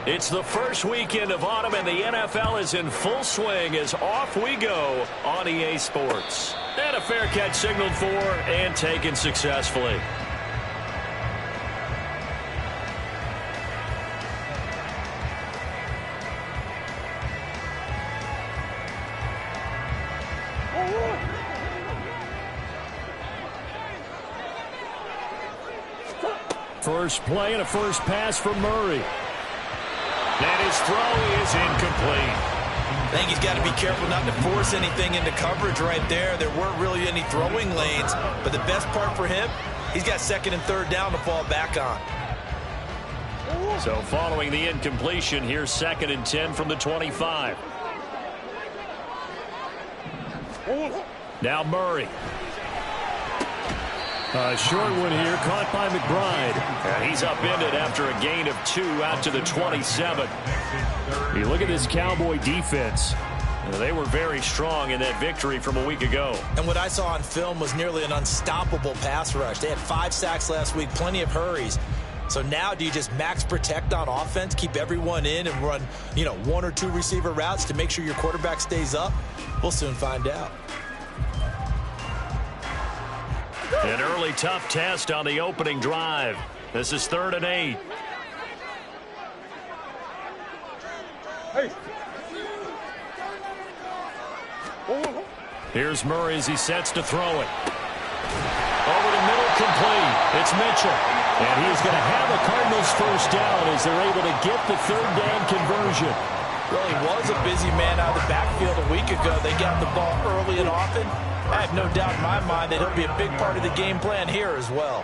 It's the first weekend of autumn, and the NFL is in full swing as off we go on EA Sports. And a fair catch signaled for and taken successfully. First play and a first pass from Murray. And his throw is incomplete. I think he's got to be careful not to force anything into coverage right there. There weren't really any throwing lanes, but the best part for him, he's got second and third down to fall back on. So following the incompletion, here's 2nd and 10 from the 25. Now Murray. A short one here, caught by McBride. And he's upended after a gain of 2 out to the 27. You look at this Cowboy defense. They were very strong in that victory from a week ago. And what I saw on film was nearly an unstoppable pass rush. They had 5 sacks last week, plenty of hurries. So now do you just max protect on offense, keep everyone in and run, 1 or 2 receiver routes to make sure your quarterback stays up? We'll soon find out. An early tough test on the opening drive. This is 3rd and 8. Here's Murray as he sets to throw it. Over the middle, complete. It's Mitchell. And he's going to have a Cardinals first down as they're able to get the 3rd down conversion. Well, he was a busy man out of the backfield a week ago. They got the ball early and often. I have no doubt in my mind that he'll be a big part of the game plan here as well.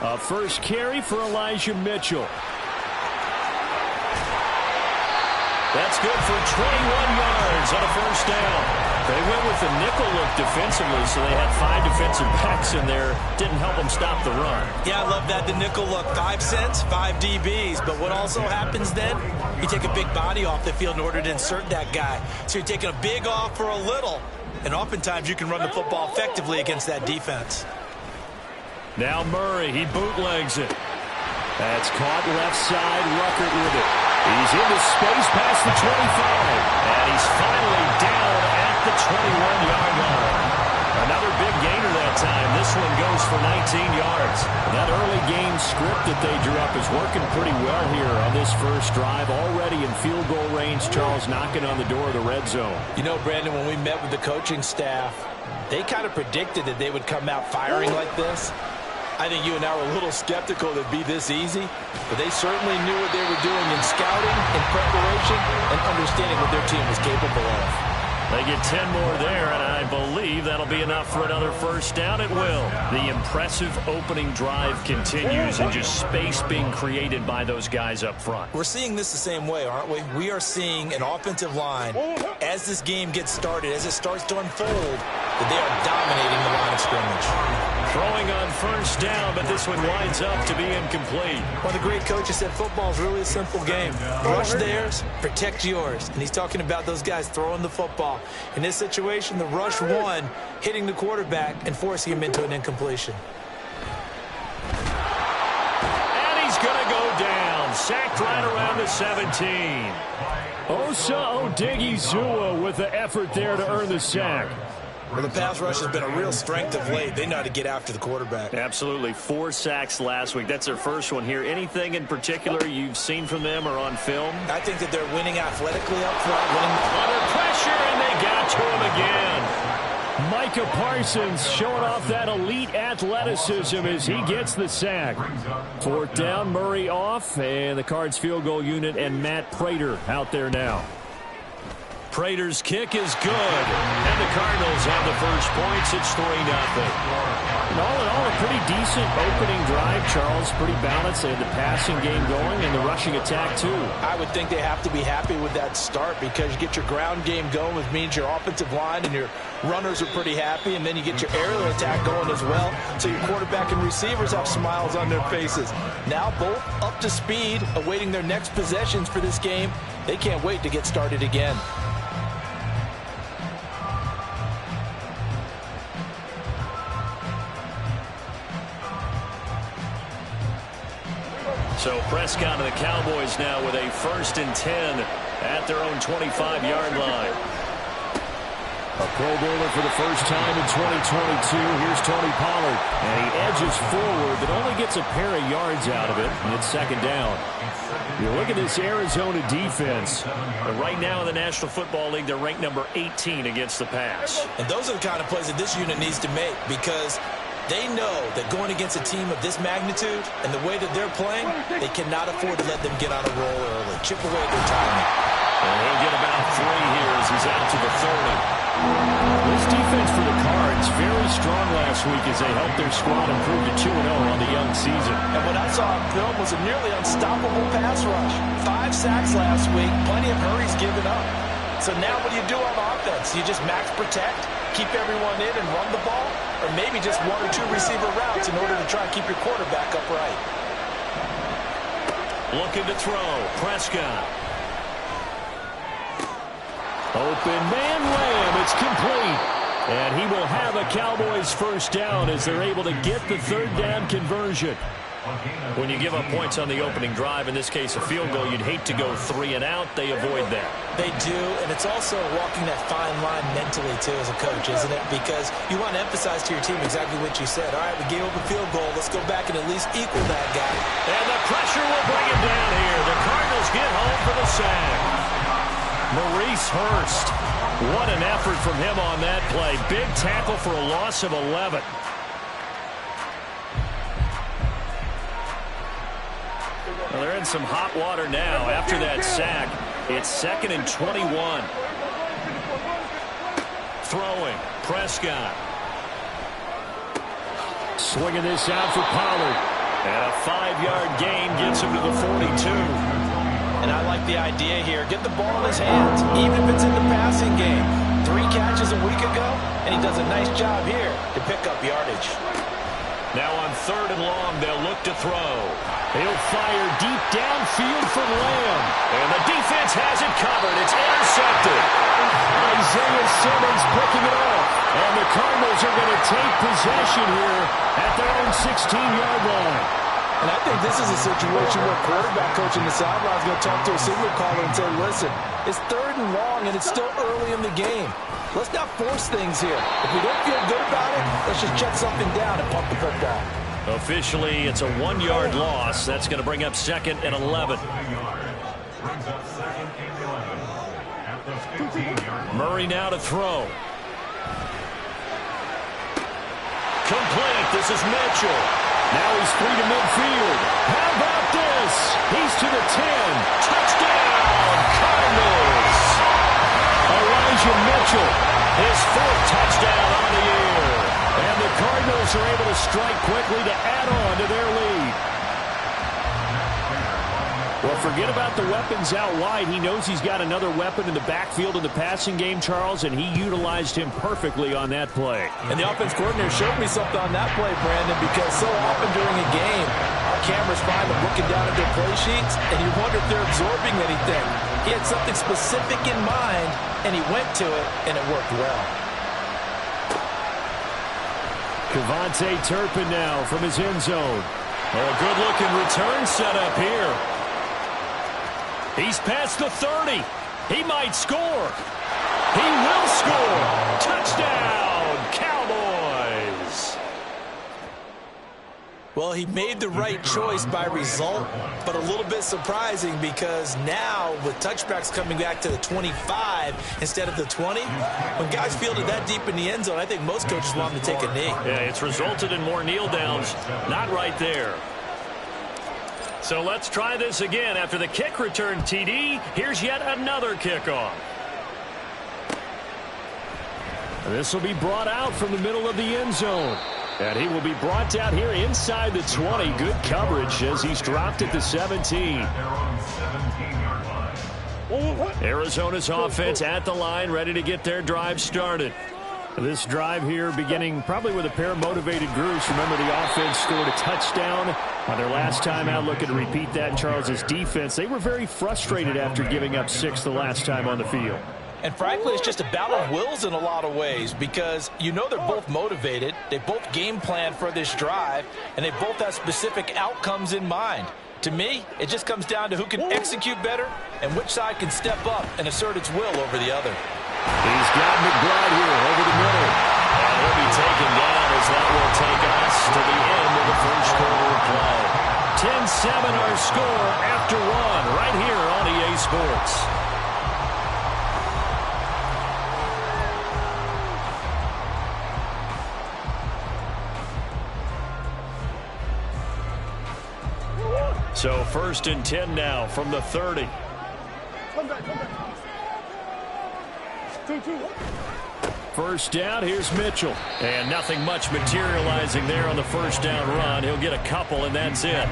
A first carry for Elijah Mitchell. That's good for 21 yards on a first down. They went with the nickel look defensively, so they had 5 defensive backs in there. Didn't help them stop the run. Yeah, I love that, the nickel look. 5 cents, 5 DBs. But what also happens then, you take a big body off the field in order to insert that guy. So you're taking a big off for a little. And oftentimes you can run the football effectively against that defense. Now Murray, he bootlegs it. That's caught left side, Ruckert with it. He's into space past the 25. And he's finally down at the 21-yard line. Another big gainer that time. This one goes for 19 yards. That early game script that they drew up is working pretty well here on this first drive. Already in field goal range, Charles knocking on the door of the red zone. Brandon, when we met with the coaching staff, they kind of predicted that they would come out firing like this. I think you and I were a little skeptical that it'd be this easy, but they certainly knew what they were doing in scouting, in preparation, and understanding what their team was capable of. They get 10 more there, and I believe that'll be enough for another first down. It will. The impressive opening drive continues, and just space being created by those guys up front. We're seeing this the same way, aren't we? We are seeing an offensive line, as this game gets started, as it starts to unfold, that they are dominating the line of scrimmage. Throwing on first down, but this one winds up to be incomplete. One of the great coaches said football is really a simple game. Rush theirs, protect yours. And he's talking about those guys throwing the football. In this situation, the rush one, hitting the quarterback and forcing him into an incompletion. And he's going to go down. Sacked right around the 17. Osa Odigizua with the effort there to earn the sack. Well, the pass rush has been a real strength of late. They know how to get after the quarterback. Absolutely. 4 sacks last week. That's their first one here. Anything in particular you've seen from them or on film? I think that they're winning athletically up front. Under pressure, and they got to him again. Micah Parsons showing off that elite athleticism as he gets the sack. 4th down, Murray off, and the Cards field goal unit and Matt Prater out there now. Prater's kick is good, and the Cardinals have the first points. It's 3-0. All in all, a pretty decent opening drive, Charles. Pretty balanced. They had the passing game going and the rushing attack, too. I would think they have to be happy with that start because you get your ground game going, which means your offensive line and your runners are pretty happy, and then you get your aerial attack going as well, so your quarterback and receivers have smiles on their faces. Now both up to speed, awaiting their next possessions for this game. They can't wait to get started again. So Prescott and the Cowboys now with a 1st and 10 at their own 25-yard line. A Pro Bowler for the first time in 2022. Here's Tony Pollard. And he edges forward, but only gets a pair of yards out of it. And it's 2nd down. You look at this Arizona defense. But right now in the National Football League, they're ranked number 18 against the pass. And those are the kind of plays that this unit needs to make, because they know that going against a team of this magnitude and the way that they're playing, they cannot afford to let them get on a roll early. Chip away at their timing. And he'll get about 3 here as he's out to the 30. This defense for the Cards very strong last week as they helped their squad improve to 2-0 on the young season. And what I saw on film was a nearly unstoppable pass rush. 5 sacks last week, plenty of hurries given up. So now what do you do on offense? You just max protect, keep everyone in and run the ball, or maybe just 1 or 2 receiver routes in order to try and keep your quarterback upright. Looking to throw, Prescott. Open man Lamb, it's complete. And he will have a Cowboys 1st down as they're able to get the 3rd down conversion. When you give up points on the opening drive, in this case a field goal, you'd hate to go 3 and out. They avoid that. They do, and it's also walking that fine line mentally, too, as a coach, isn't it? Because you want to emphasize to your team exactly what you said. All right, we gave up a field goal. Let's go back and at least equal that guy. And the pressure will bring him down here. The Cardinals get home for the sack. Maurice Hurst. What an effort from him on that play. Big tackle for a loss of 11. Well, they're in some hot water now after that sack. It's 2nd and 21. Throwing, Prescott. Swinging this out for Pollard. And a 5-yard gain gets him to the 42. And I like the idea here. Get the ball in his hands, even if it's in the passing game. 3 catches a week ago, and he does a nice job here to pick up yardage. Now on 3rd and long, they'll look to throw. He'll fire deep downfield for Lamb. And the defense has it covered. It's intercepted. Isaiah Simmons picking it off. And the Cardinals are going to take possession here at their own 16-yard line. And I think this is a situation where quarterback coach in the sideline is going to talk to a signal caller and say, listen, it's 3rd and long and it's still early in the game. Let's not force things here. If we don't feel good about it, let's just check something down and pump the football. Officially, it's a 1-yard loss. That's going to bring up 2nd and 11. Murray now to throw. Complete. This is Mitchell. Now he's free to midfield. How about this? He's to the 10. Touchdown, Cardinals. Elijah Mitchell, his 4th touchdown on the year. And the Cardinals are able to strike quickly to add on to their lead. Well, forget about the weapons out wide. He knows he's got another weapon in the backfield in the passing game, Charles, and he utilized him perfectly on that play. And the offense coordinator showed me something on that play, Brandon, because so often during a game, our cameras find them looking down at their play sheets, and you wonder if they're absorbing anything. He had something specific in mind, and he went to it, and it worked well. Kevontae Turpin now from his end zone. Oh, good-looking return set up here. He's past the 30. He might score. He will score. Touchdown, Cowboys. Well, he made the right choice by result, but a little bit surprising because now with touchbacks coming back to the 25 instead of the 20, when guys fielded that deep in the end zone, I think most coaches want them to take a knee. Yeah, it's resulted in more kneel downs. Not right there. So let's try this again. After the kick return TD, here's yet another kickoff. This will be brought out from the middle of the end zone. And he will be brought down here inside the 20. Good coverage as he's dropped at the 17. Arizona's offense at the line, ready to get their drive started. This drive here beginning probably with a pair of motivated groups. Remember, the offense scored a touchdown on their last time out. Looking to repeat that in Charles's defense. They were very frustrated after giving up 6 the last time on the field. And frankly, it's just a battle of wills in a lot of ways because you know they're both motivated. They both game plan for this drive, and they both have specific outcomes in mind. To me, it just comes down to who can execute better and which side can step up and assert its will over the other. He's got McBride here over the middle. And he'll be taken down as that will take us to the end of the first quarter of play. 10-7 our score after one right here on EA Sports. So 1st and 10 now from the 30. First down, here's Mitchell. And nothing much materializing there on the first down run. He'll get a couple, and that's it.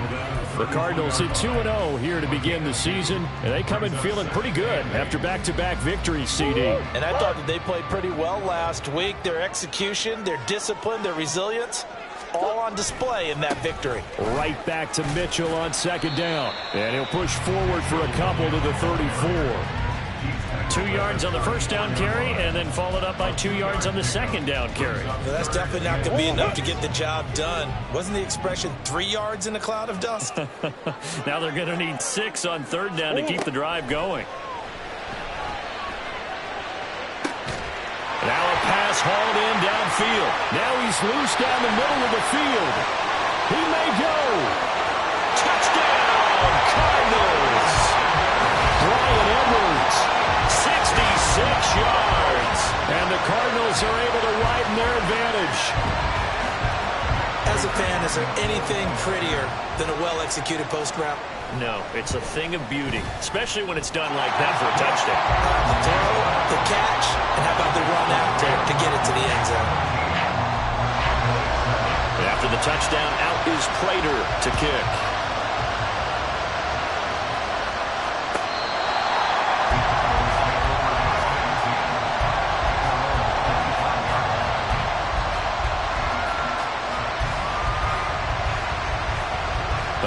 The Cardinals hit 2-0 here to begin the season, and they come in feeling pretty good after back-to-back victories, CD. And I thought that they played pretty well last week. Their execution, their discipline, their resilience, all on display in that victory. Right back to Mitchell on second down. And he'll push forward for a couple to the 34. 2 yards on the first down carry, and then followed up by 2 yards on the second down carry. Well, that's definitely not going to be enough to get the job done. Wasn't the expression 3 yards in a cloud of dust? Now they're going to need 6 on third down to keep the drive going. Now a pass hauled in downfield. Now he's loose down the middle of the field. He may go. Touchdown, Cardinals! Bryan Edwards. 66 yards. And the Cardinals are able to widen their advantage. As a fan, is there anything prettier than a well-executed post route? No, it's a thing of beauty, especially when it's done like that for a touchdown. The throw, the catch, and how about the run after to get it to the end zone? After the touchdown, out is Prater to kick.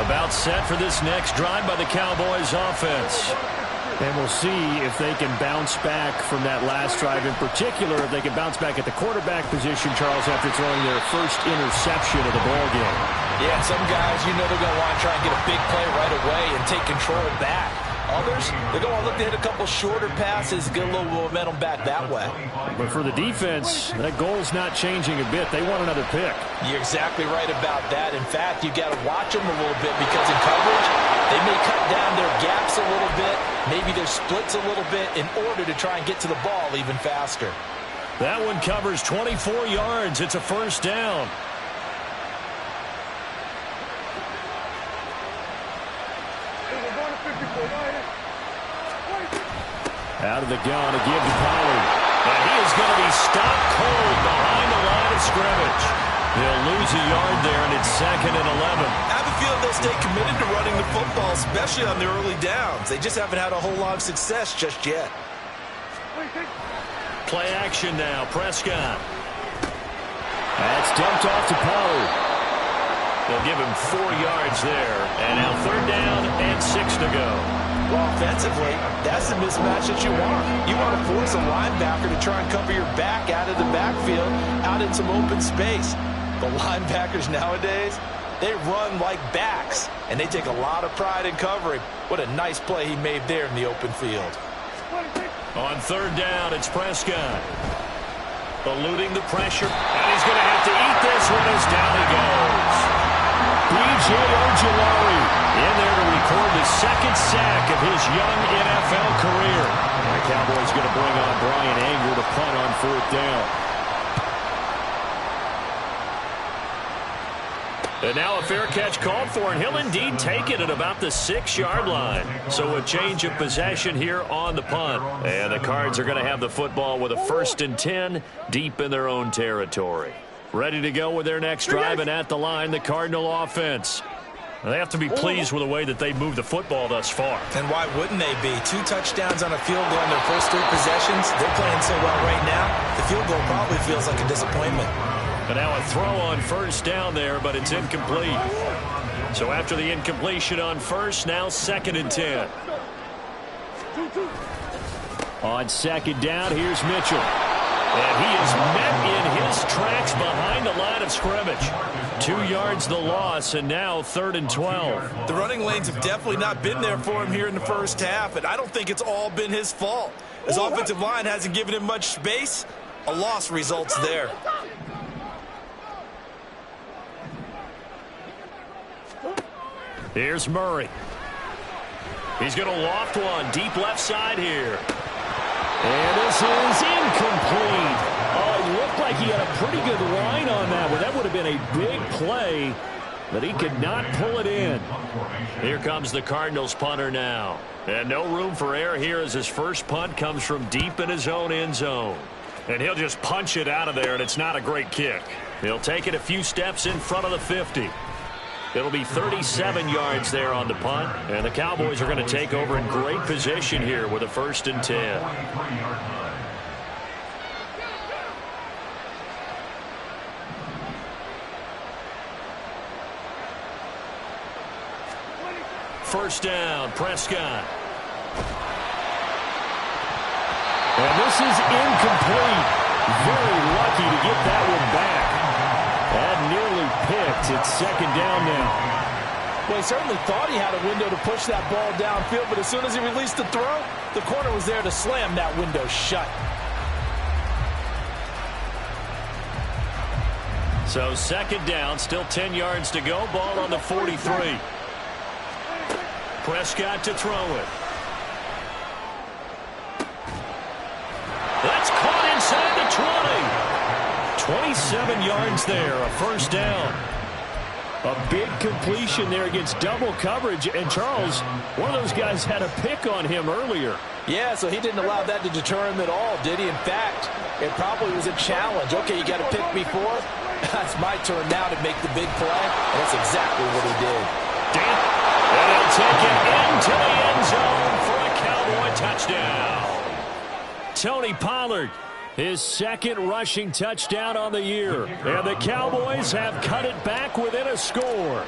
About set for this next drive by the Cowboys offense. And we'll see if they can bounce back from that last drive, in particular if they can bounce back at the quarterback position, Charles, after throwing their first interception of the ballgame. Yeah, some guys, you know they're going to want to try and get a big play right away and take control back. Others, they're going to look to hit a couple shorter passes, get a little momentum back that way. But for the defense, that goal's not changing a bit. They want another pick. You're exactly right about that. In fact, you got to watch them a little bit because in coverage, they may cut down their gaps a little bit, maybe their splits a little bit in order to try and get to the ball even faster. That one covers 24 yards. It's a first down. Out of the gun to give to Pollard. And he is going to be stopped cold behind the line of scrimmage. They'll lose a yard there, and it's 2nd and 11. I have a feeling they'll stay committed to running the football, especially on their early downs. They just haven't had a whole lot of success just yet. Play action now, Prescott. That's dumped off to Pollard. They'll give him 4 yards there. And now 3rd down and 6 to go. Well, offensively, that's the mismatch that you want. You want to force a linebacker to try and cover your back out of the backfield, out in some open space. The linebackers nowadays, they run like backs, and they take a lot of pride in covering. What a nice play he made there in the open field. On 3rd down, it's Prescott. Eluding the pressure, and he's going to have to eat this one as down he goes. B.J. Ojulari in there to record the 2nd sack of his young NFL career. The Cowboys going to bring on Brian Anger to punt on 4th down. And now a fair catch called for, and he'll indeed take it at about the 6-yard line. So a change of possession here on the punt. And the Cards are going to have the football with a 1st and 10 deep in their own territory. Ready to go with their next drive, and at the line, the Cardinal offense. They have to be pleased with the way that they moved the football thus far. And why wouldn't they be? 2 touchdowns on a field goal in their first 3 possessions. They're playing so well right now, the field goal probably feels like a disappointment. But now a throw on 1st down there, but it's incomplete. So after the incompletion on 1st, now 2nd and 10. On 2nd down, here's Mitchell. And he is met in his tracks behind the line of scrimmage. 2 yards the loss, and now 3rd and 12. The running lanes have definitely not been there for him here in the first half, and I don't think it's all been his fault. His offensive line hasn't given him much space. A loss results there. Here's Murray. He's going to loft one deep left side here. And this is incomplete. Oh, it looked like he had a pretty good line on that one. That would have been a big play, but he could not pull it in. Here comes the Cardinals punter now. And no room for error here as his first punt comes from deep in his own end zone. And he'll just punch it out of there, and it's not a great kick. He'll take it a few steps in front of the 50. It'll be 37 yards there on the punt, and the Cowboys are going to take over in great position here with a 1st and 10. First down, Prescott. And this is incomplete. Very lucky to get that one back. That nearly picked. It's 2nd down now. Well, he certainly thought he had a window to push that ball downfield, but as soon as he released the throw, the corner was there to slam that window shut. So 2nd down, still 10 yards to go. Ball on the 43. Prescott to throw it. That's caught inside the 20. 27 yards there, a 1st down. A big completion there against double coverage. And Charles, one of those guys had a pick on him earlier. Yeah, so he didn't allow that to deter him at all, did he? In fact, it probably was a challenge. Okay, you got a pick before. That's my turn now to make the big play. And that's exactly what he did. And he'll take it into the end zone for a Cowboy touchdown. Tony Pollard, his 2nd rushing touchdown on the year. And the Cowboys have cut it back within a score.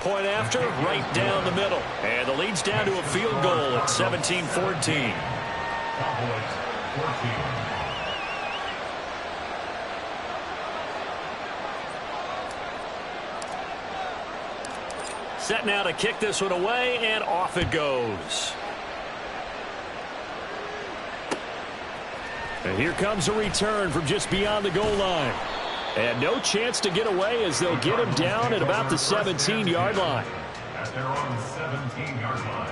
Point after, right down the middle. And the lead's down to a field goal at 17-14. Cowboys 14. Set now to kick this one away, and off it goes. And here comes a return from just beyond the goal line. And no chance to get away as they'll get him down at about the 17-yard line. At their own 17-yard line.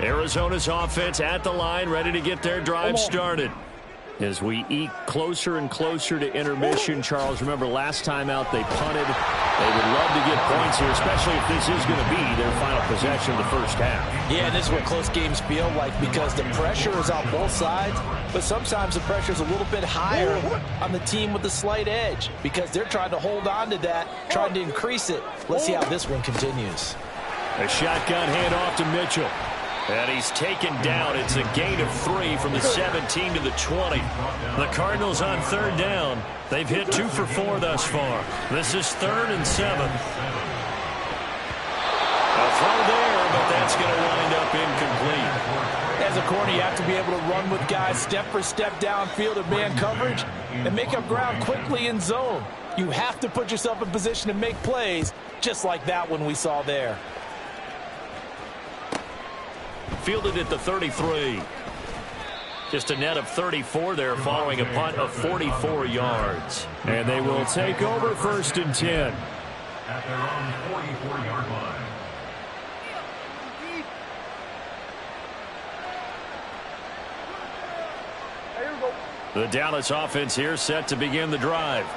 Arizona's offense at the line, ready to get their drive started. As we eke closer and closer to intermission, Charles, remember last time out they punted. They would love to get points here, especially if this is going to be their final possession of the first half. Yeah, and this is what close games feel like because the pressure is on both sides, but sometimes the pressure is a little bit higher on the team with the slight edge because they're trying to hold on to that, trying to increase it. Let's see how this one continues. A shotgun handoff to Mitchell. And he's taken down. It's a gain of 3 from the 17 to the 20. The Cardinals on 3rd down. They've hit 2 for 4 thus far. This is 3rd and 7. A throw there, but that's going to wind up incomplete. As a corner, you have to be able to run with guys step for step downfield of man coverage and make up ground quickly in zone. You have to put yourself in position to make plays, just like that one we saw there. Fielded at the 33. Just a net of 34 there following a punt of 44 yards. And they will take over 1st and 10. At their own 44-yard line. The Dallas offense here set to begin the drive.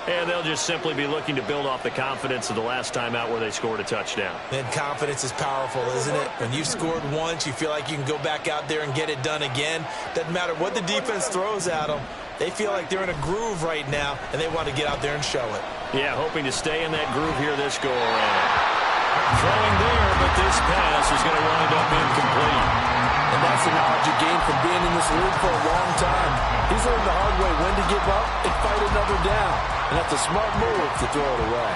And they'll just simply be looking to build off the confidence of the last time out where they scored a touchdown. And confidence is powerful, isn't it? When you've scored once, you feel like you can go back out there and get it done again. Doesn't matter what the defense throws at them. They feel like they're in a groove right now, and they want to get out there and show it. Yeah, hoping to stay in that groove here this go-around. Throwing there, but this pass is going to wind up incomplete. And that's the knowledge you gain from being in this league for a long time. He's learned the hard way when to give up and fight another down. And that's a smart move to throw it away.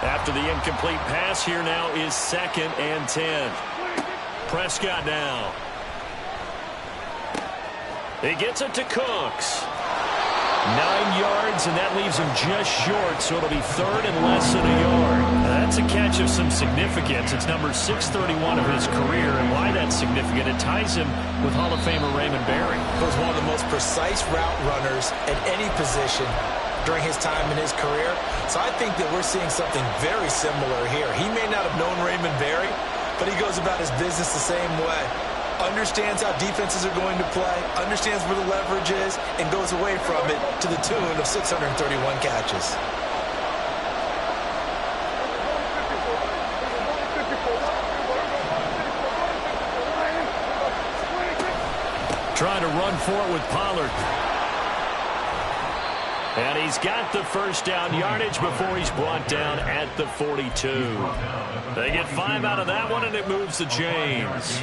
After the incomplete pass, here now is 2nd and 10. Prescott now. He gets it to Cooks. 9 yards, and that leaves him just short, so it'll be 3rd and less than a yard. Now, that's a catch of some significance. It's number 631 of his career, and why that's significant, it ties him with Hall of Famer Raymond Berry. He was one of the most precise route runners at any position during his time in his career. So I think that we're seeing something very similar here. He may not have known Raymond Berry, but he goes about his business the same way. Understands how defenses are going to play, understands where the leverage is, and goes away from it to the tune of 631 catches. Trying to run for it with Pollard. And he's got the first down yardage before he's brought down at the 42. They get 5 out of that one, and it moves to James.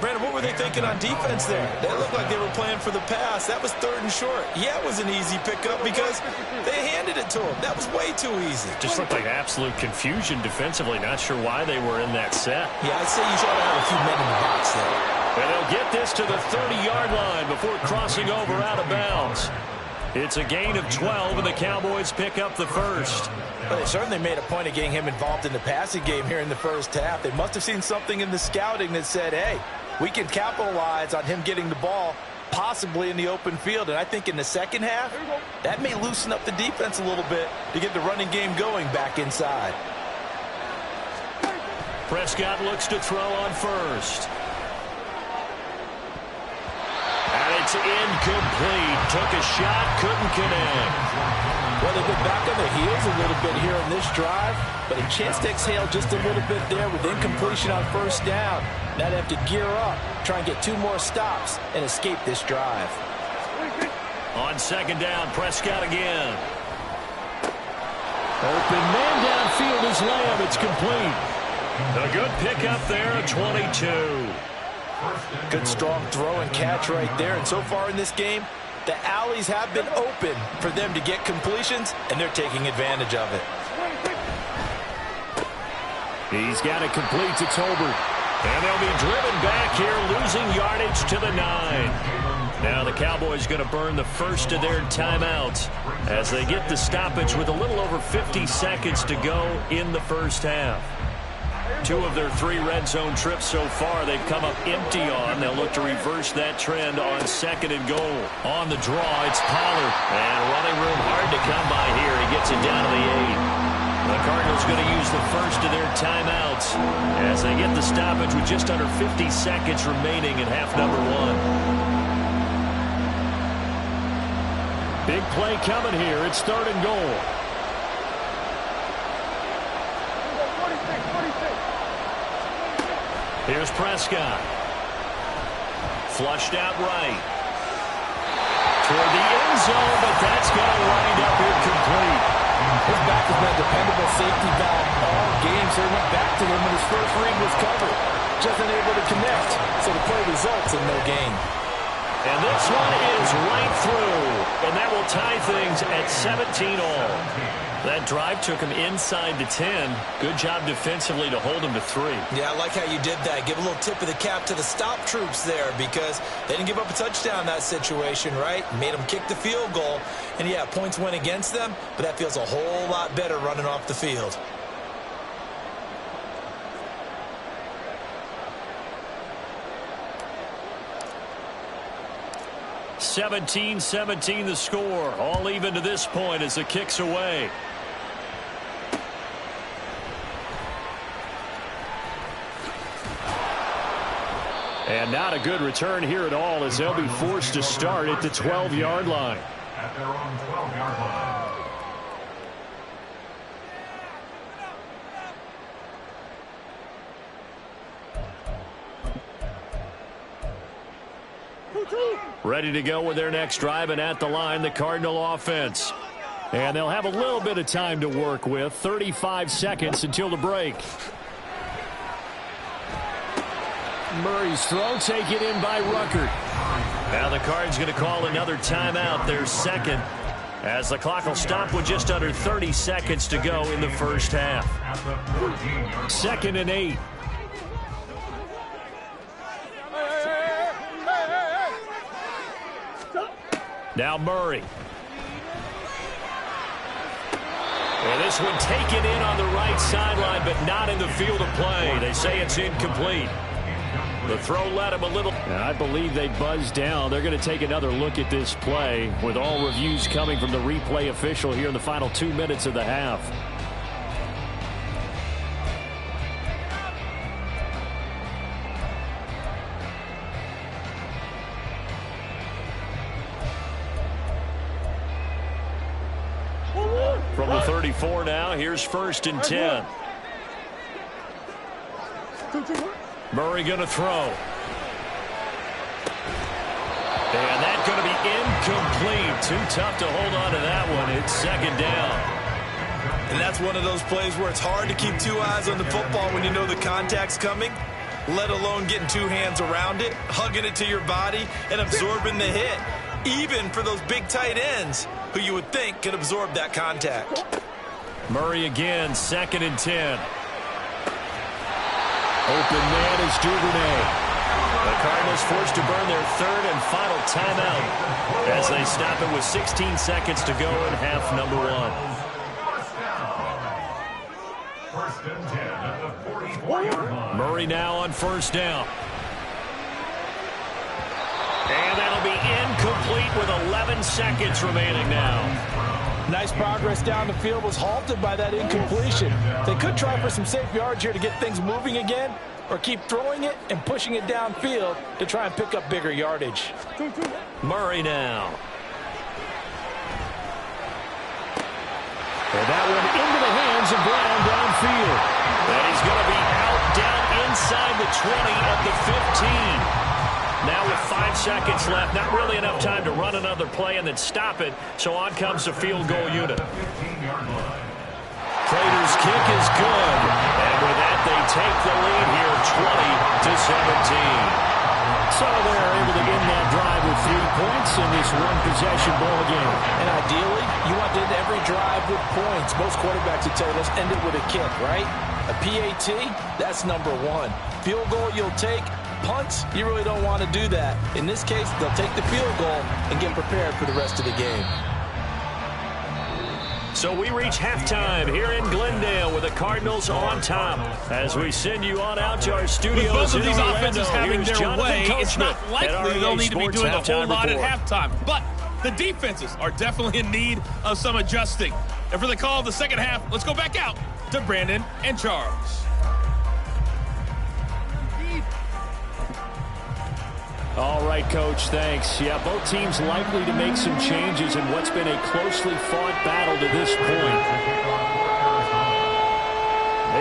Brandon, what were they thinking on defense there? They looked like they were playing for the pass. That was 3rd and short. Yeah, it was an easy pickup because they handed it to him. That was way too easy. Just looked like absolute confusion defensively. Not sure why they were in that set. Yeah, I'd say you should have a few men in the box there. And they'll get this to the 30-yard line before crossing over out of bounds. It's a gain of 12, and the Cowboys pick up the first. Well, they certainly made a point of getting him involved in the passing game here in the first half. They must have seen something in the scouting that said, hey, we can capitalize on him getting the ball possibly in the open field. And I think in the second half, that may loosen up the defense a little bit to get the running game going back inside. Prescott looks to throw on first. And it's incomplete. Took a shot, couldn't connect. Well, they've been back on their heels a little bit here on this drive, but a chance to exhale just a little bit there with incompletion on first down. Now they have to gear up, try and get 2 more stops, and escape this drive. On 2nd down, Prescott again. Open man downfield is Lamb. It's complete. A good pickup there, a 22. Good strong throw and catch right there. And so far in this game, the alleys have been open for them to get completions, and they're taking advantage of it. He's got it complete to Tolbert. And they'll be driven back here, losing yardage to the 9. Now the Cowboys going to burn the first of their timeouts as they get the stoppage with a little over 50 seconds to go in the first half. 2 of their 3 red zone trips so far they've come up empty on. They'll look to reverse that trend on 2nd and goal. On the draw, it's Pollard. And running room hard to come by here. He gets it down to the 8. The Cardinals going to use the first of their timeouts as they get the stoppage with just under 50 seconds remaining in half number 1. Big play coming here. It's 3rd and goal. Here's Prescott. Flushed out right. Toward the end zone, but that's going to wind up incomplete. His back has been a dependable safety valve all game, so he went back to him when his first read was covered. Just unable to connect, so the play results in no gain. And this one is right through, and that will tie things at 17 all. That drive took him inside the 10. Good job defensively to hold him to 3. Yeah, I like how you did that. Give a little tip of the cap to the stop troops there because they didn't give up a touchdown in that situation, right? Made them kick the field goal. And, yeah, points went against them, but that feels a whole lot better running off the field. (17-17) the score. All even to this point as the kick's away. And not a good return here at all as they'll be forced to start at the 12-yard line. At their own 12-yard line. Ready to go with their next drive, and at the line, the Cardinal offense. And they'll have a little bit of time to work with. 35 seconds until the break. Murray's throw taken in by Ruckert. Now the Cards going to call another timeout, their second. as the clock will stop with just under 30 seconds to go in the first half. 2nd and 8. Now Murray. And this one taken in on the right sideline, but not in the field of play. They say it's incomplete. The throw led him a little. I believe they buzzed down. They're going to take another look at this play with all reviews coming from the replay official here in the final 2 minutes of the half. From the 34 now, here's 1st and 10. Murray going to throw. And that's going to be incomplete. Too tough to hold on to that one. It's 2nd down. And that's one of those plays where it's hard to keep 2 eyes on the football when you know the contact's coming, let alone getting 2 hands around it, hugging it to your body, and absorbing the hit. Even for those big tight ends who you would think could absorb that contact. Murray again, 2nd and 10. Open man is Duvernay. The Cardinals forced to burn their 3rd and final timeout as they stop it with 16 seconds to go in half number 1. 1st and 10 at the 44-yard line. Murray now on 1st down. And that'll be incomplete with 11 seconds remaining now. Nice progress down the field, was halted by that incompletion. They could try for some safe yards here to get things moving again, or keep throwing it and pushing it downfield to try and pick up bigger yardage. Murray now. And that one into the hands of Brown downfield. And he's going to be out down inside the 20 at the 15. Now with 5 seconds left, not really enough time to run another play and then stop it, so on comes the field goal unit. Prater's kick is good, and with that they take the lead here 20-17. So they're able to end that drive with 3 points in this one-possession ball game. And ideally, you want to end every drive with points. Most quarterbacks would tell you, let's end it with a kick, right? A PAT, that's number 1. Field goal you'll take. Punts, you really don't want to do that. In this case, they'll take the field goal and get prepared for the rest of the game. So we reach halftime here in Glendale with the Cardinals on top. As we send you on out to our studios. With both of these Orlando, offenses having their way, it's not likely they'll need to be doing a whole lot at halftime. But the defenses are definitely in need of some adjusting. And for the call of the second half, let's go back out to Brandon and Charles. All right, Coach, thanks. Yeah, both teams likely to make some changes in what's been a closely fought battle to this point.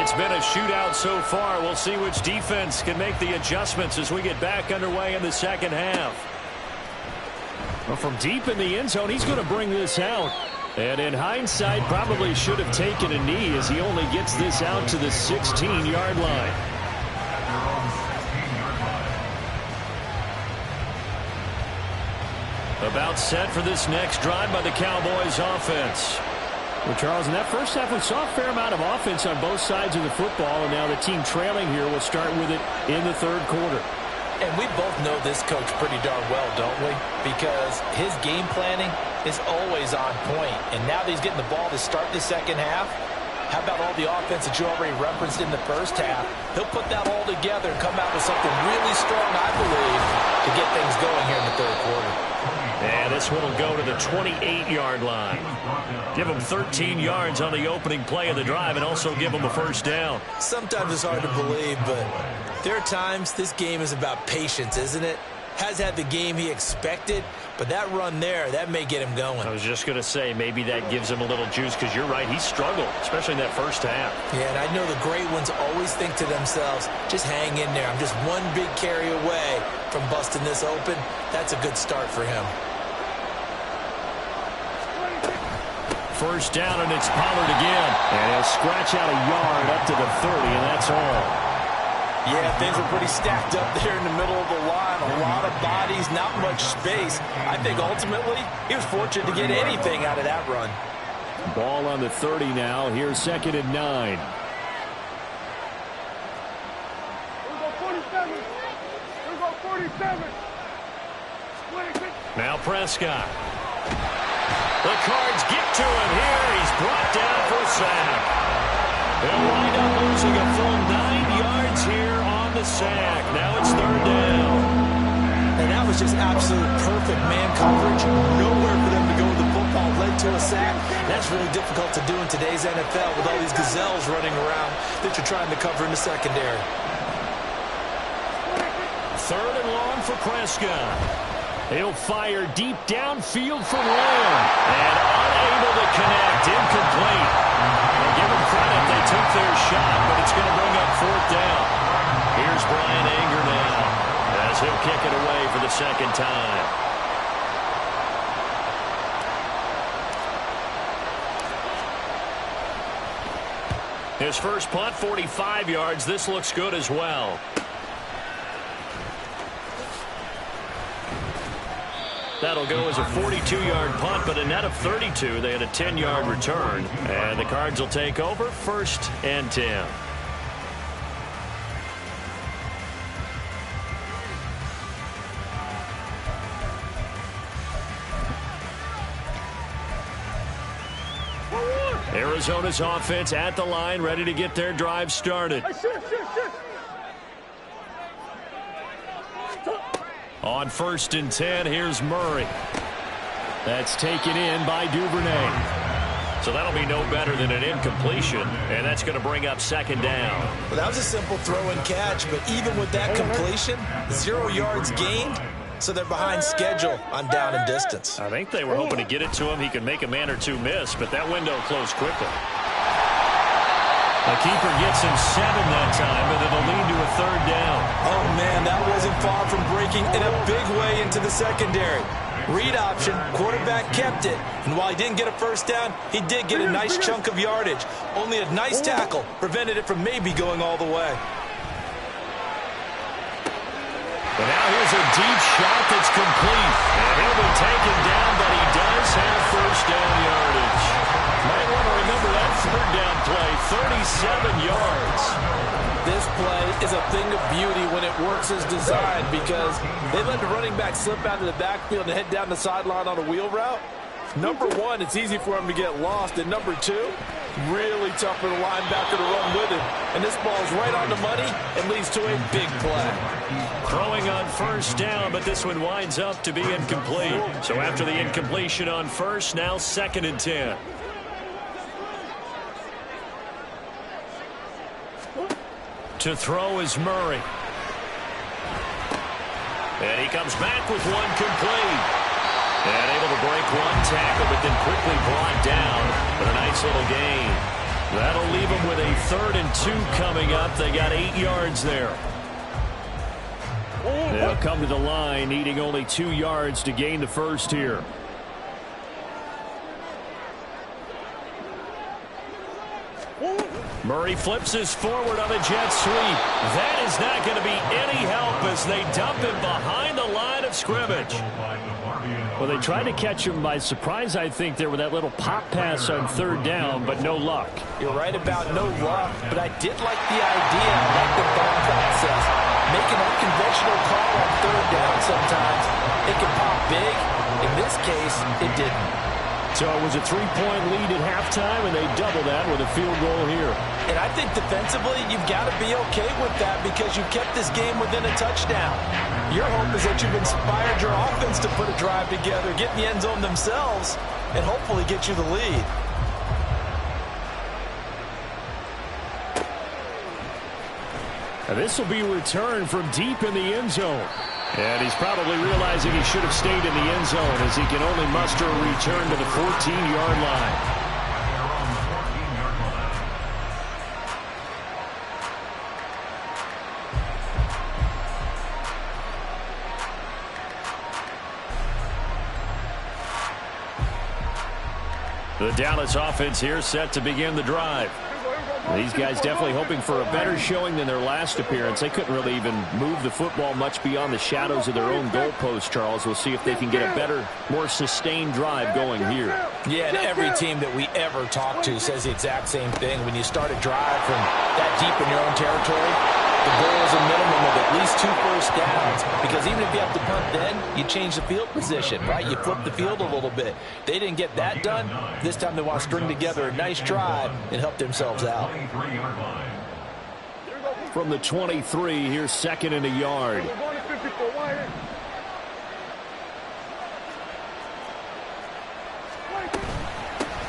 It's been a shootout so far. We'll see which defense can make the adjustments as we get back underway in the second half. Well, from deep in the end zone, he's going to bring this out. And in hindsight, probably should have taken a knee as he only gets this out to the 16-yard line. About set for this next drive by the Cowboys offense. Well, Charles, in that first half, we saw a fair amount of offense on both sides of the football, and now the team trailing here will start with it in the 3rd quarter. And we both know this coach pretty darn well, don't we? Because his game planning is always on point. And now that he's getting the ball to start the second half, how about all the offense that you already referenced in the first half? He'll put that all together and come out with something really strong, I believe, to get things going here in the 3rd quarter. And this one will go to the 28-yard line. Give them 13 yards on the opening play of the drive and also give them a first down. Sometimes it's hard to believe, but there are times this game is about patience, isn't it? Has had the game he expected, but that run there, that may get him going. I was just going to say, maybe that gives him a little juice because you're right, he struggled, especially in that first half. Yeah, and I know the great ones always think to themselves, just hang in there. I'm just one big carry away from busting this open. That's a good start for him. First down, and it's Pollard again. And he'll scratch out a yard up to the 30, and that's all. Yeah, things were pretty stacked up there in the middle of the line. A lot of bodies, not much space. I think ultimately he was fortunate to get anything out of that run. Ball on the 30 now. Here's 2nd and 9. Now Prescott. The Cards get to him here. He's brought down for a sack. They'll wind up losing a full 9 yards here on the sack. Now it's 3rd down. And that was just absolute perfect man coverage. Nowhere for them to go with the football. Led to a sack. That's really difficult to do in today's NFL with all these gazelles running around that you're trying to cover in the secondary. 3rd and long for Prescott. He'll fire deep downfield for Lamb. And unable to connect. Incomplete. And give them credit. They took their shot, but it's going to bring up 4th down. Here's Brian Anger now as he'll kick it away for the 2nd time. His first punt, 45 yards. This looks good as well. That'll go as a 42-yard punt, but a net of 32. They had a 10-yard return. And the Cards will take over 1st and 10. Arizona's offense at the line, ready to get their drive started. On 1st and 10, here's Murray. That's taken in by Duvernay. So that'll be no better than an incompletion, and that's going to bring up 2nd down. Well, that was a simple throw and catch, but even with that completion, 0 yards gained, so they're behind schedule on down and distance. I think they were hoping to get it to him. He could make a man or two miss, but that window closed quickly. The keeper gets him 7 that time, but it'll lead to a 3rd down. Oh, man, that wasn't far from breaking in a big way into the secondary. Read option, quarterback kept it. And while he didn't get a 1st down, he did get a nice chunk of yardage. Only a nice tackle prevented it from maybe going all the way. But now here's a deep shot that's complete. And he'll be taken down, but he does have 1st down yardage. Might want to remember that 3rd down play, 37 yards. This play is a thing of beauty when it works as designed because they let the running back slip out of the backfield and head down the sideline on a wheel route. Number one, it's easy for him to get lost. And number two, really tough for the linebacker to run with him. And this ball's right on the money and leads to a big play. Throwing on 1st down, but this one winds up to be incomplete. So after the incompletion on 1st, now 2nd and 10. To throw is Murray. And he comes back with one complete. And able to break one tackle, but then quickly brought down with a nice little gain. That'll leave them with a 3rd and 2 coming up. They got 8 yards there. They'll come to the line, needing only 2 yards to gain the 1st here. Murray flips his forward on a jet sweep. That is not going to be any help as they dump him behind the line of scrimmage. Well, they tried to catch him by surprise, I think, there with that little pop pass on 3rd down, but no luck. You're right about no luck, but I did like the idea. I like the thought process. Making a conventional call on 3rd down sometimes, it can pop big. In this case, it didn't. So it was a 3-point lead at halftime, and they double that with a field goal here. And I think defensively, you've got to be okay with that because you've kept this game within a touchdown. Your hope is that you've inspired your offense to put a drive together, get in the end zone themselves, and hopefully get you the lead. And this will be returned from deep in the end zone. And he's probably realizing he should have stayed in the end zone as he can only muster a return to the 14-yard line. The Dallas offense here set to begin the drive. These guys definitely hoping for a better showing than their last appearance. They couldn't really even move the football much beyond the shadows of their own goalpost, Charles. We'll see if they can get a better, more sustained drive going here. Yeah, and every team that we ever talk to says the exact same thing. When you start a drive from that deep in your own territory, the goal is a minimum of at least 2 first downs, because even if you have to punt then, you change the field position, right? You flip the field a little bit. They didn't get that done. This time they want to string together a nice drive and help themselves out. From the 23, here's 2nd and a yard.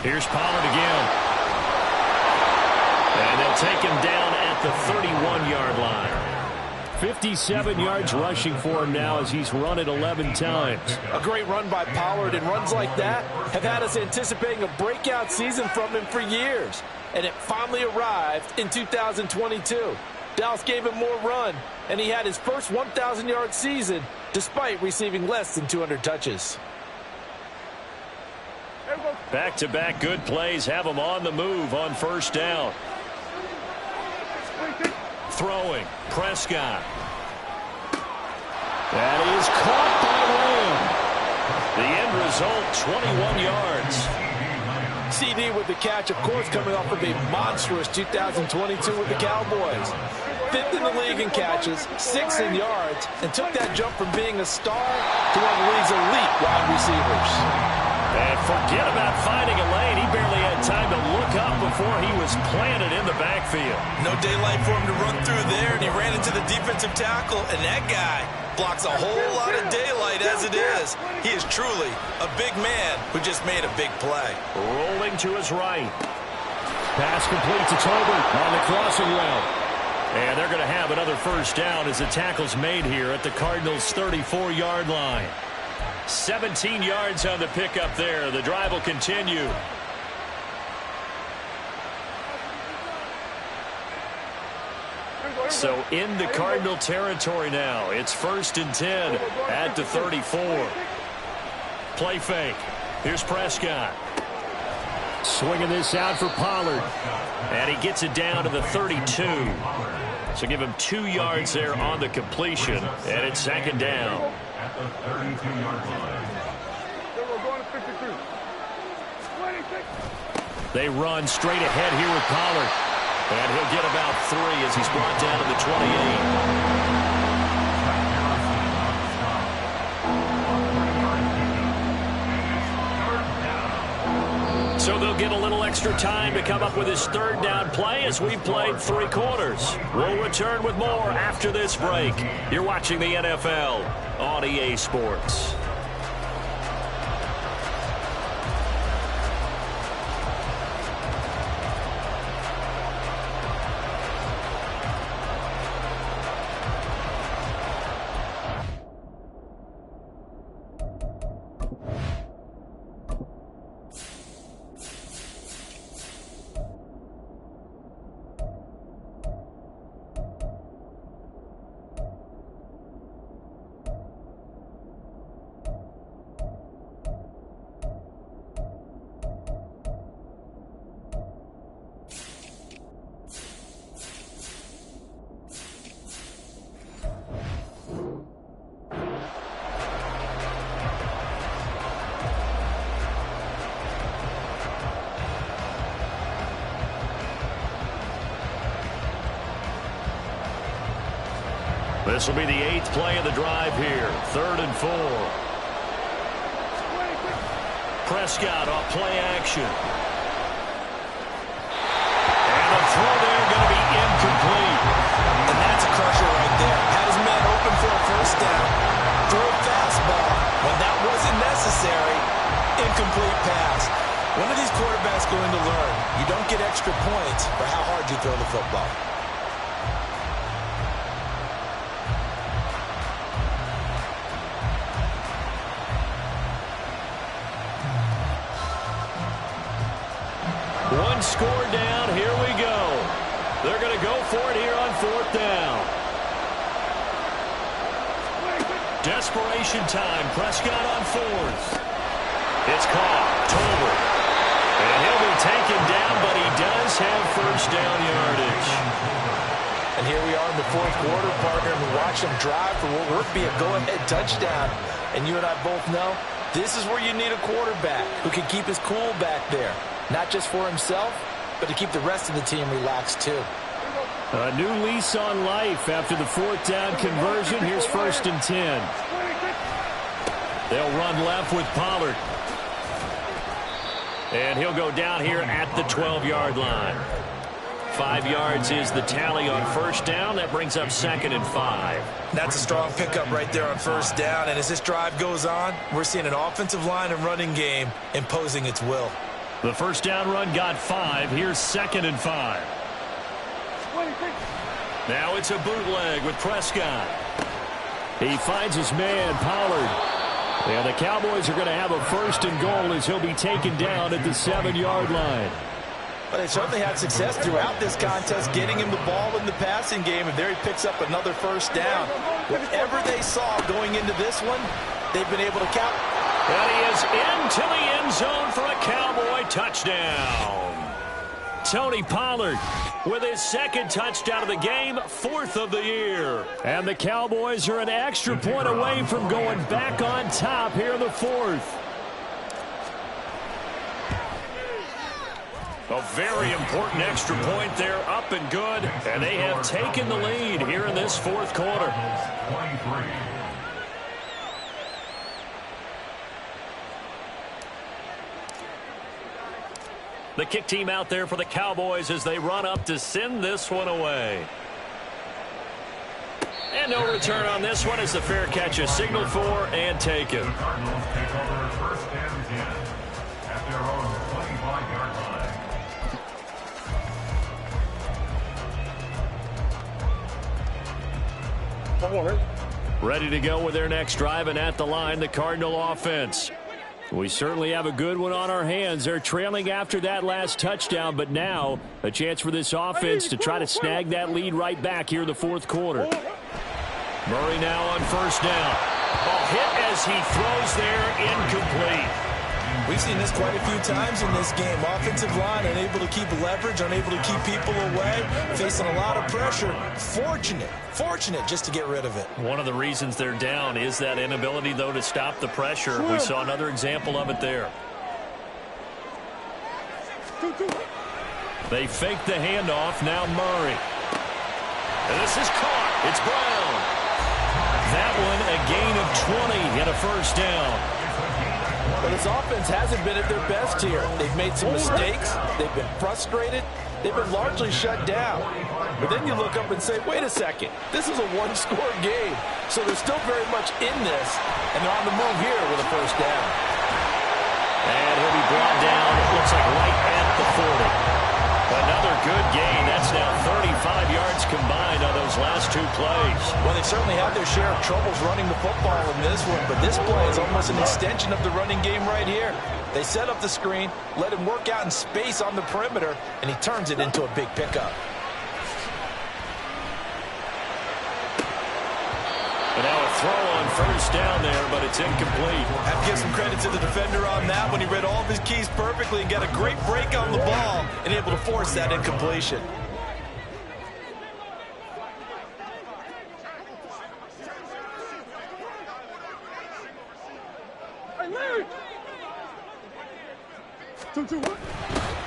Here's Pollard again. And they'll take him down at the 31-yard line. 57 yards rushing for him now as he's run it 11 times. A great run by Pollard, and runs like that have had us anticipating a breakout season from him for years. And it finally arrived in 2022. Dallas gave him more run, and he had his first 1,000-yard season despite receiving less than 200 touches. Back-to-back good plays have him on the move on first down. Throwing, Prescott. That is caught by Lamb. The end result, 21 yards. CD with the catch, of course, coming off of a monstrous 2022 with the Cowboys. 5th in the league in catches, 6th in yards, and took that jump from being a star to one of the league's elite wide receivers. And forget about finding a lane. He barely had time to look up before he was planted in the backfield. No daylight for him to run through there, and he ran into the defensive tackle, and that guy blocks a whole lot of daylight as it is. He is truly a big man who just made a big play. Rolling to his right. Pass complete to Tolbert on the crossing route. And they're going to have another first down as the tackle's made here at the Cardinals' 34-yard line. 17 yards on the pickup there. The drive will continue. So in the Cardinal territory now. It's 1st and 10 at the 34. Play fake. Here's Prescott. Swinging this out for Pollard. And he gets it down to the 32. So give him 2 yards there on the completion. And it's 2nd down. At the 32-yard line. They run straight ahead here with Pollard. And he'll get about 3 as he's brought down to the 28. So they'll get a little extra time to come up with his 3rd down play as we've played 3 quarters. We'll return with more after this break. You're watching the NFL on EA Sports. This will be the 8th play of the drive here. 3rd and 4. Prescott off play action. And the throw there going to be incomplete. And that's a crusher right there. Had his man open for a first down. Throw a fastball. When that wasn't necessary, incomplete pass. When are these quarterbacks going to learn? You don't get extra points for how hard you throw the football. One score down. Here we go. They're going to go for it here on 4th down. Desperation time. Prescott on 4th. It's caught. Tolbert. And he'll be taken down, but he does have first down fourth quarter, partner, and watch them drive for what would be a go-ahead touchdown. And you and I both know this is where you need a quarterback who can keep his cool back there, not just for himself, but to keep the rest of the team relaxed too. A new lease on life after the fourth down conversion. Here's 1st and 10. They'll run left with Pollard. And he'll go down here at the 12-yard line. 5 yards is the tally on first down. That brings up 2nd and 5. That's a strong pickup right there on first down. And as this drive goes on, we're seeing an offensive line and running game imposing its will. The first down run got 5. Here's 2nd and 5. Now it's a bootleg with Prescott. He finds his man, Pollard. And the Cowboys are going to have a 1st and goal as he'll be taken down at the 7-yard line. But they certainly had success throughout this contest getting him the ball in the passing game, and there he picks up another first down. Whatever they saw going into this one, they've been able to count. And he is into the end zone for a Cowboy touchdown. Tony Pollard with his 2nd touchdown of the game, 4th of the year. And the Cowboys are an extra point away from going back on top here in the 4th. A very important extra point there, up and good. And they have taken the lead here in this 4th quarter. 23. The kick team out there for the Cowboys as they run up to send this one away. And no return on this one as the fair catch is signaled for and taken. The Cardinals take over 1st and 10 at their own 25-yard line. Ready to go with their next drive, and at the line, the Cardinal offense. We certainly have a good one on our hands. They're trailing after that last touchdown, but now a chance for this offense to try to snag that lead right back here in the 4th quarter. Murray now on first down. A hit as he throws there, incomplete. We've seen this quite a few times in this game. Offensive line unable to keep leverage, unable to keep people away, facing a lot of pressure. Fortunate just to get rid of it. One of the reasons they're down is that inability, though, to stop the pressure. We saw another example of it there. They fake the handoff. Now Murray. And this is caught. It's Brown. That one a gain of 20 and a first down. But his offense hasn't been at their best here. They've made some mistakes. They've been frustrated. They've been largely shut down. But then you look up and say, wait a second. This is a one-score game. So they're still very much in this. And they're on the move here with a first down. And he'll be brought down, it looks like right at the 40. Another good gain. That's now 35 yards combined on those last 2 plays. Well, they certainly had their share of troubles running the football in this one, but this play is almost an extension of the running game right here. They set up the screen, let him work out in space on the perimeter, and he turns it into a big pickup. And now a throw on first down there, but it's incomplete. I have to give some credit to the defender on that when he read all of his keys perfectly and got a great break on the ball and able to force that incompletion.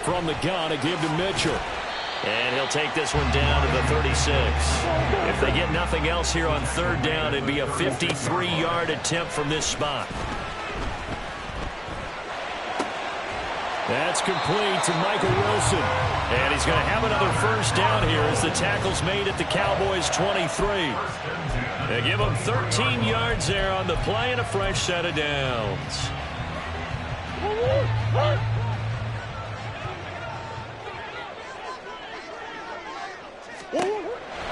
From the gun, a give to Mitchell. And he'll take this one down to the 36. If they get nothing else here on 3rd down, it'd be a 53-yard attempt from this spot. That's complete to Michael Wilson. And he's going to have another first down here as the tackle's made at the Cowboys' 23. They give him 13 yards there on the play and a fresh set of downs.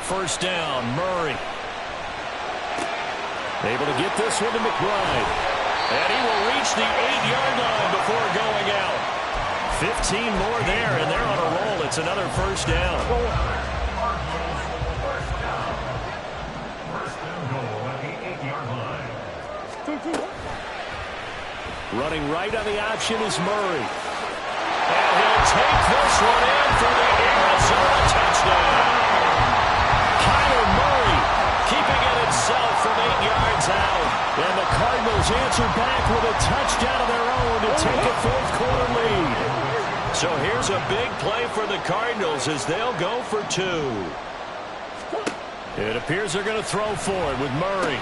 First down, Murray. Able to get this one to McBride. And he will reach the 8-yard line before going out. 15 more there, and they're on a roll. It's another first down. First and goal at the 8-yard line. Running right on the option is Murray. And he'll take this one in for the Arizona touchdown. Kyler Murray for the Cardinals as they'll go for 2. It appears they're going to throw for it with Murray.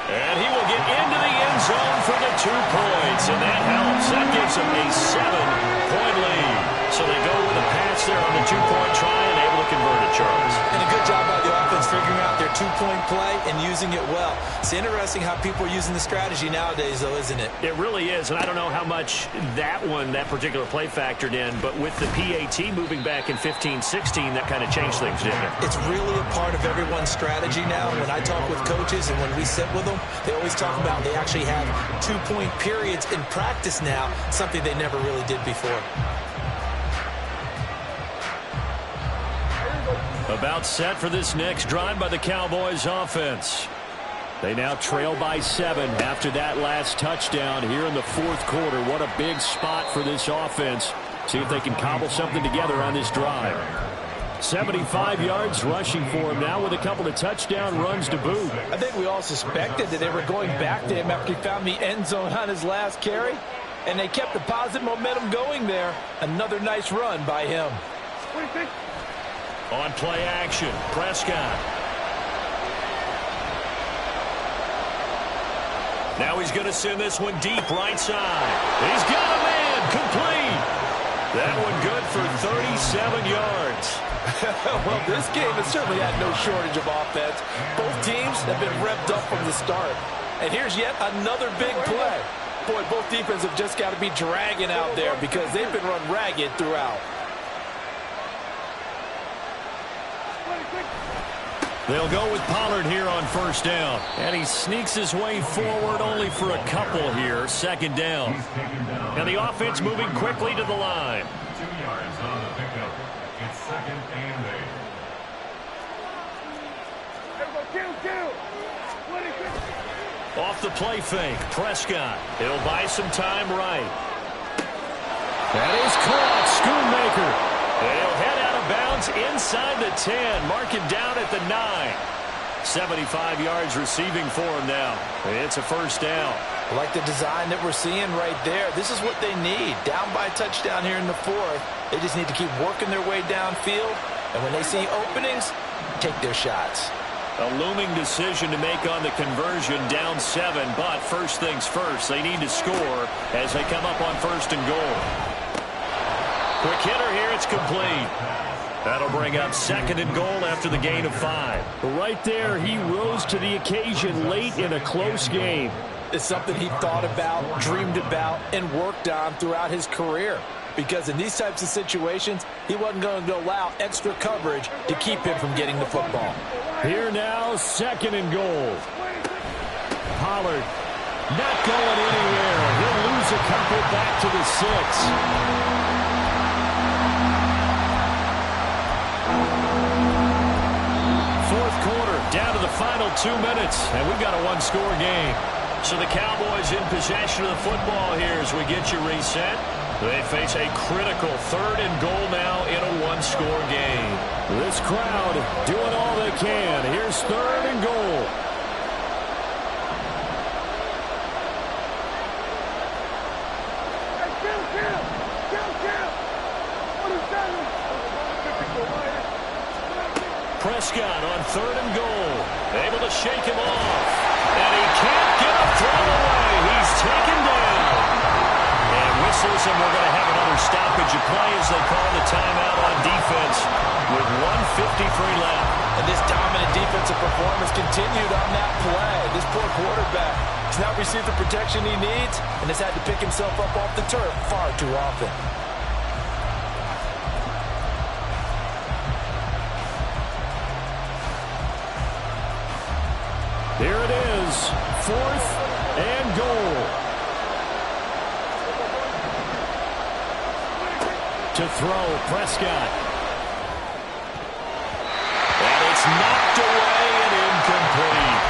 And he will get into the end zone for the 2 points, and that helps. That gives them a 7-point lead. So they go with a pass there on the 2-point try and able to convert it, Charles. And a good job by the offense figuring out their 2-point play and using it well. It's interesting how people are using the strategy nowadays, though, isn't it? It really is, and I don't know how much that particular play factored in, but with the PAT moving back in 15-16, that kind of changed things, didn't it? It's really a part of everyone's strategy now. When I talk with coaches and when we sit with them, they always talk about they actually have 2-point periods in practice now, something they never really did before. About set for this next drive by the Cowboys offense. They now trail by 7 after that last touchdown here in the 4th quarter. What a big spot for this offense. See if they can cobble something together on this drive. 75 yards rushing for him now with a couple of touchdown runs to boot. I think we all suspected that they were going back to him after he found the end zone on his last carry. And they kept the positive momentum going there. Another nice run by him. On play action, Prescott. Now he's going to send this one deep right side. He's got a man, complete. That one good for 37 yards. Well, this game has certainly had no shortage of offense. Both teams have been revved up from the start. And here's yet another big play. Boy, both defenses have just got to be dragging out there because they've been run ragged throughout. They'll go with Pollard here on 1st down. And he sneaks his way forward only for a couple here. 2nd down. And the offense moving quickly to the line. 2 yards on the pickup. It's 2nd and 8. Off the play fake, Prescott. It'll buy some time right. That is caught. Schoonmaker. They'll head out of bounds inside the 10. Mark him down at the 9. 75 yards receiving for him now. It's a 1st down. I like the design that we're seeing right there. This is what they need. Down by a touchdown here in the 4th. They just need to keep working their way downfield. And when they see openings, take their shots. A looming decision to make on the conversion, down 7. But first things first, they need to score as they come up on 1st and goal. Quick hitter here, it's complete. That'll bring up 2nd and goal after the gain of 5. Right there, he rose to the occasion late in a close game. It's something he thought about, dreamed about, and worked on throughout his career. Because in these types of situations, he wasn't going to allow extra coverage to keep him from getting the football. Here now, 2nd and goal. Pollard not going anywhere. He'll lose a couple back to the 6. Down to the final 2 minutes, and we've got a 1-score game. So the Cowboys in possession of the football here as we get you reset. They face a critical 3rd and goal now in a 1-score game. This crowd doing all they can. Here's 3rd and goal. Prescott on 3rd and goal. Able to shake him off. And he can't get a throw away. He's taken down. And whistles, and we're going to have another stoppage of play as they call the timeout on defense with 1:53 left. And this dominant defensive performance continued on that play. This poor quarterback has not received the protection he needs and has had to pick himself up off the turf far too often. Here it is, 4th and goal. To throw, Prescott. And it's knocked away and incomplete.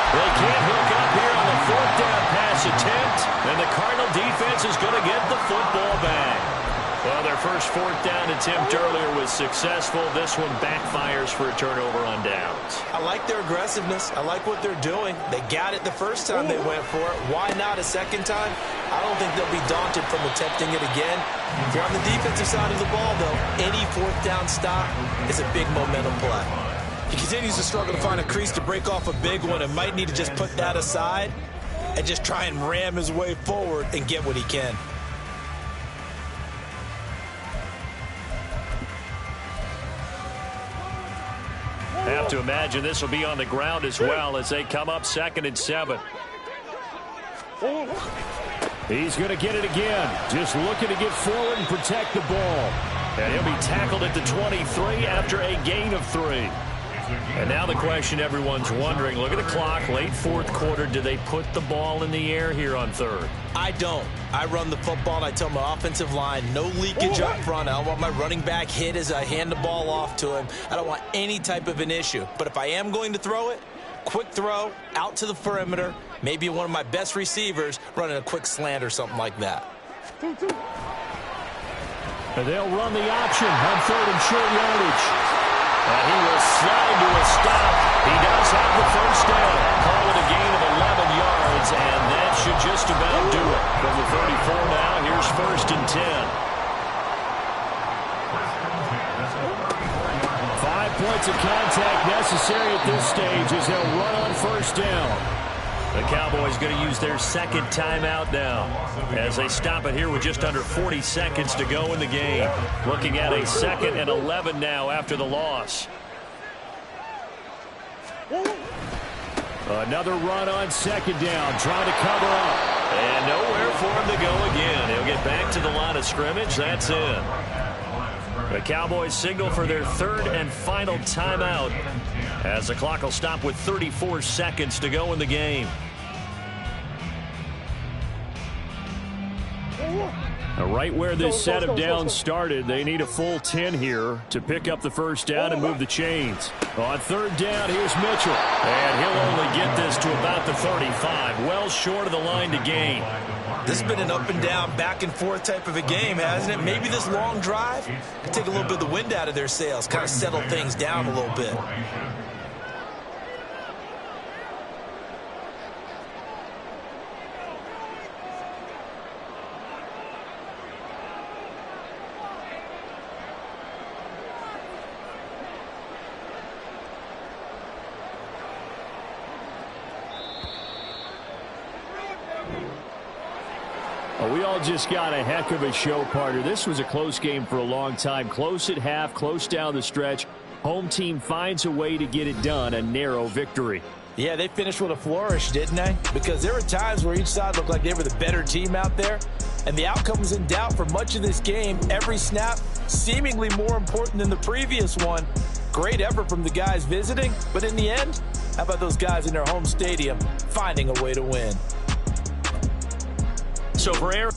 They can't hook up here on the 4th down pass attempt, and the Cardinal defense is going to get the football back. Well, their first fourth down attempt earlier was successful. This one backfires for a turnover on downs. I like their aggressiveness. I like what they're doing. They got it the first time they went for it. Why not a second time? I don't think they'll be daunted from attempting it again. If you're on the defensive side of the ball, though, any fourth down stop is a big momentum play. He continues to struggle to find a crease to break off a big one and might need to just put that aside and just try and ram his way forward and get what he can. Have to imagine this will be on the ground as well as they come up 2nd and 7. He's going to get it again. Just looking to get forward and protect the ball. And he'll be tackled at the 23 after a gain of 3. And now the question everyone's wondering, look at the clock, late fourth quarter, do they put the ball in the air here on 3rd? I don't. I run the football and I tell my offensive line, no leakage up front. I don't want my running back hit as I hand the ball off to him. I don't want any type of an issue. But if I am going to throw it, quick throw, out to the perimeter, maybe one of my best receivers running a quick slant or something like that. And they'll run the option on 3rd and short yardage. And he will slide to a stop. He does have the first down. Call it a gain of 11 yards, and that should just about do it. From the 34 now, here's 1st and 10. 5 points of contact necessary at this stage as they'll run on 1st down. The Cowboys going to use their 2nd timeout now as they stop it here with just under 40 seconds to go in the game. Looking at a 2nd and 11 now after the loss. Another run on 2nd down, trying to cover up. And nowhere for him to go again. He'll get back to the line of scrimmage. That's in. The Cowboys signal for their 3rd and final timeout as the clock will stop with 34 seconds to go in the game. Right where this set of downs started, they need a full 10 here to pick up the first down and move the chains. On 3rd down, here's Mitchell. And he'll only get this to about the 35, well short of the line to gain. This has been an up and down, back and forth type of a game, hasn't it? Maybe this long drive could take a little bit of the wind out of their sails, kind of settle things down a little bit. We all just got a heck of a show, partner. This was a close game for a long time. Close at half, close down the stretch. Home team finds a way to get it done, a narrow victory. Yeah, they finished with a flourish, didn't they? Because there were times where each side looked like they were the better team out there, and the outcome was in doubt for much of this game. Every snap seemingly more important than the previous one. Great effort from the guys visiting, but in the end, how about those guys in their home stadium finding a way to win? So for Aaron.